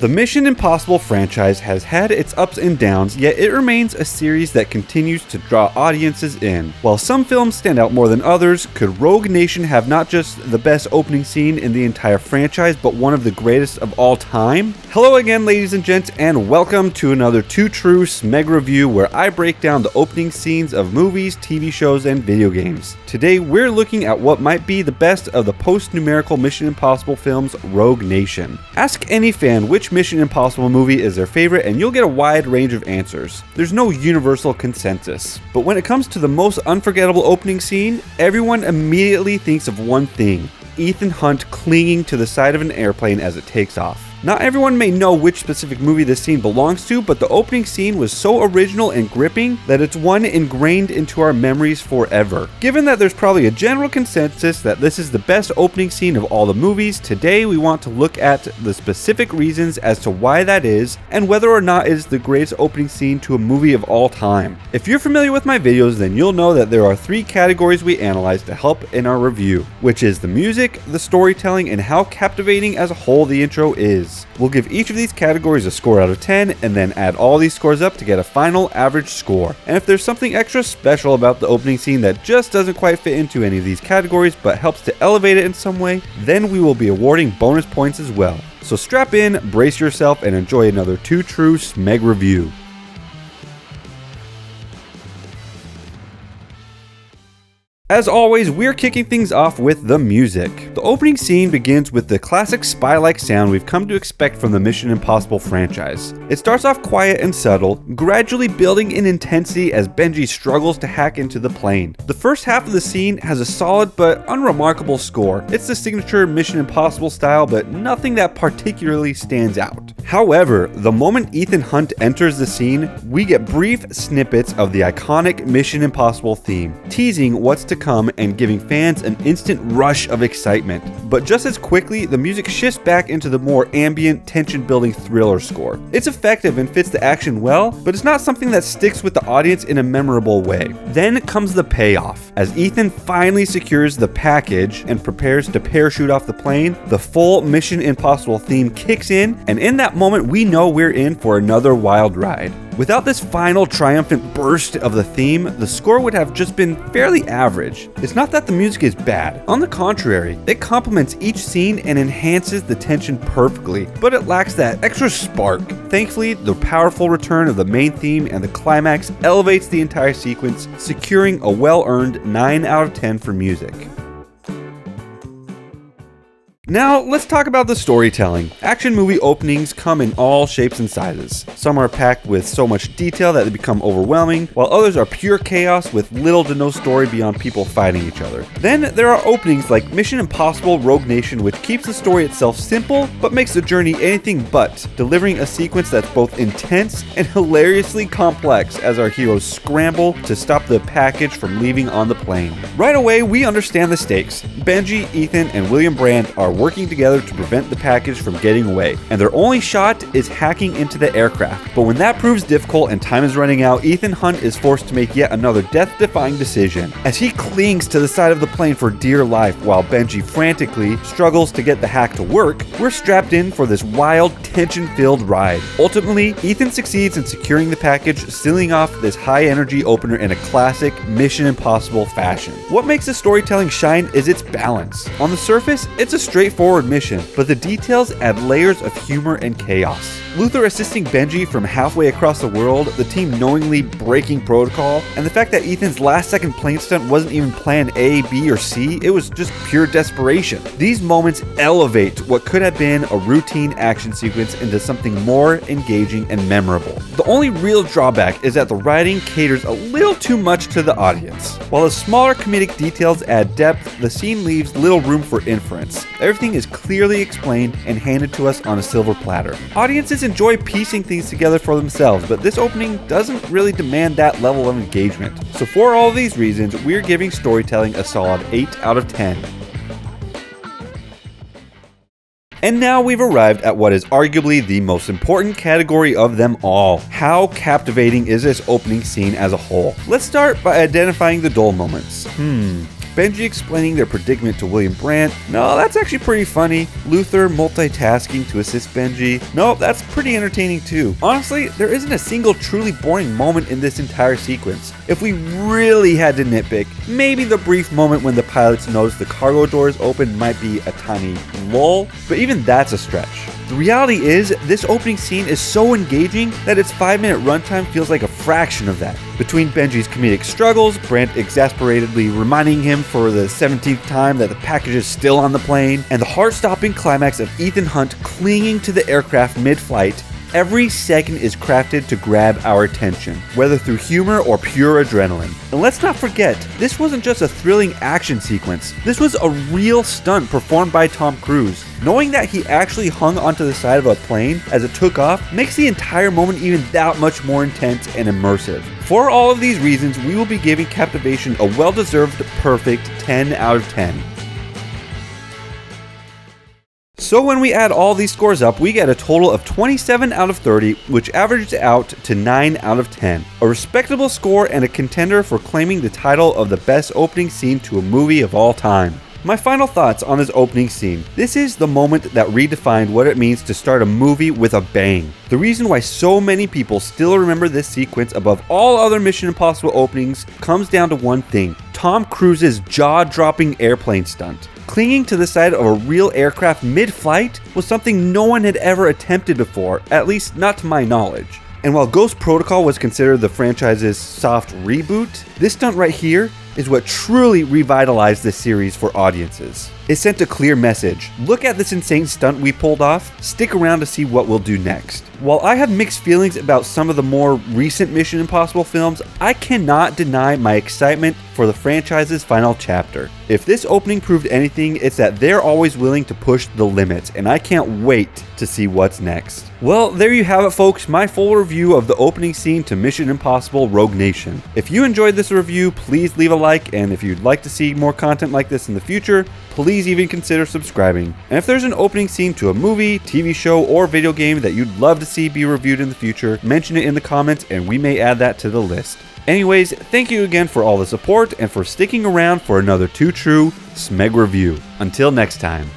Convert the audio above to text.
The Mission Impossible franchise has had its ups and downs, yet it remains a series that continues to draw audiences in. While some films stand out more than others, could Rogue Nation have not just the best opening scene in the entire franchise, but one of the greatest of all time? Hello again, ladies and gents, and welcome to another Too True SMEG review where I break down the opening scenes of movies, TV shows, and video games. Today, we're looking at what might be the best of the post-numerical Mission Impossible films, Rogue Nation. Ask any fan which Mission Impossible movie is their favorite and you'll get a wide range of answers. There's no universal consensus. But when it comes to the most unforgettable opening scene, everyone immediately thinks of one thing: Ethan Hunt clinging to the side of an airplane as it takes off. Not everyone may know which specific movie this scene belongs to, but the opening scene was so original and gripping that it's one ingrained into our memories forever. Given that there's probably a general consensus that this is the best opening scene of all the movies, today we want to look at the specific reasons as to why that is, and whether or not it is the greatest opening scene to a movie of all time. If you're familiar with my videos, then you'll know that there are three categories we analyze to help in our review, which is the music, the storytelling, and how captivating as a whole the intro is. We'll give each of these categories a score out of 10 and then add all these scores up to get a final average score. And if there's something extra special about the opening scene that just doesn't quite fit into any of these categories but helps to elevate it in some way, then we will be awarding bonus points as well. So strap in, brace yourself, and enjoy another Too True SMEG review. As always, we're kicking things off with the music. The opening scene begins with the classic spy-like sound we've come to expect from the Mission Impossible franchise. It starts off quiet and subtle, gradually building in intensity as Benji struggles to hack into the plane. The first half of the scene has a solid but unremarkable score. It's the signature Mission Impossible style, but nothing that particularly stands out. However, the moment Ethan Hunt enters the scene, we get brief snippets of the iconic Mission Impossible theme, teasing what's to come and giving fans an instant rush of excitement. But just as quickly, the music shifts back into the more ambient, tension-building thriller score. It's effective and fits the action well, but it's not something that sticks with the audience in a memorable way. Then comes the payoff. As Ethan finally secures the package and prepares to parachute off the plane, the full Mission Impossible theme kicks in, and in that moment, we know we're in for another wild ride. Without this final triumphant burst of the theme, the score would have just been fairly average. It's not that the music is bad. On the contrary, it complements each scene and enhances the tension perfectly, but it lacks that extra spark. Thankfully, the powerful return of the main theme and the climax elevates the entire sequence, securing a well-earned 9 out of 10 for music. Now, let's talk about the storytelling. Action movie openings come in all shapes and sizes. Some are packed with so much detail that they become overwhelming, while others are pure chaos with little to no story beyond people fighting each other. Then there are openings like Mission Impossible Rogue Nation, which keeps the story itself simple, but makes the journey anything but, delivering a sequence that's both intense and hilariously complex as our heroes scramble to stop the package from leaving on the plane. Right away, we understand the stakes. Benji, Ethan, and William Brand are working together to prevent the package from getting away, and their only shot is hacking into the aircraft. But when that proves difficult and time is running out, Ethan Hunt is forced to make yet another death-defying decision. As he clings to the side of the plane for dear life while Benji frantically struggles to get the hack to work, we're strapped in for this wild, tension-filled ride. Ultimately, Ethan succeeds in securing the package, sealing off this high-energy opener in a classic Mission Impossible fashion. What makes the storytelling shine is its balance. On the surface, it's a straightforward mission, but the details add layers of humor and chaos. Luther assisting Benji from halfway across the world, the team knowingly breaking protocol, and the fact that Ethan's last-second plane stunt wasn't even plan A, B, or C, it was just pure desperation. These moments elevate what could have been a routine action sequence into something more engaging and memorable. The only real drawback is that the writing caters a little too much to the audience. While the smaller comedic details add depth, the scene leaves little room for inference. Everything is clearly explained and handed to us on a silver platter. Audiences enjoy piecing things together for themselves, but this opening doesn't really demand that level of engagement. So for all of these reasons, we're giving storytelling a solid 8 out of 10. And now we've arrived at what is arguably the most important category of them all. How captivating is this opening scene as a whole? Let's start by identifying the dull moments. Benji explaining their predicament to William Brandt. No, that's actually pretty funny. Luther multitasking to assist Benji. No, that's pretty entertaining too. Honestly, there isn't a single truly boring moment in this entire sequence. If we really had to nitpick, maybe the brief moment when the pilots notice the cargo doors open might be a tiny lull, but even that's a stretch. The reality is, this opening scene is so engaging that its 5-minute runtime feels like a fraction of that. Between Benji's comedic struggles, Brandt exasperatedly reminding him for the 17th time that the package is still on the plane, and the heart-stopping climax of Ethan Hunt clinging to the aircraft mid-flight, every second is crafted to grab our attention, whether through humor or pure adrenaline. And let's not forget, this wasn't just a thrilling action sequence, this was a real stunt performed by Tom Cruise. Knowing that he actually hung onto the side of a plane as it took off makes the entire moment even that much more intense and immersive. For all of these reasons, we will be giving Captivation a well-deserved perfect 10 out of 10. So when we add all these scores up, we get a total of 27 out of 30, which averages out to 9 out of 10. A respectable score and a contender for claiming the title of the best opening scene to a movie of all time. My final thoughts on this opening scene. This is the moment that redefined what it means to start a movie with a bang. The reason why so many people still remember this sequence above all other Mission Impossible openings comes down to one thing: Tom Cruise's jaw-dropping airplane stunt. Clinging to the side of a real aircraft mid-flight was something no one had ever attempted before, at least not to my knowledge. And while Ghost Protocol was considered the franchise's soft reboot, this stunt right here is what truly revitalized this series for audiences. It sent a clear message: look at this insane stunt we pulled off, stick around to see what we'll do next. While I have mixed feelings about some of the more recent Mission Impossible films, I cannot deny my excitement for the franchise's final chapter. If this opening proved anything, it's that they're always willing to push the limits, and I can't wait to see what's next. Well, there you have it folks, my full review of the opening scene to Mission Impossible Rogue Nation. If you enjoyed this review, please leave a like, and if you'd like to see more content like this in the future, please even consider subscribing. And if there's an opening scene to a movie, TV show, or video game that you'd love to see be reviewed in the future, mention it in the comments and we may add that to the list. Anyways, thank you again for all the support and for sticking around for another Too True SMEG review. Until next time.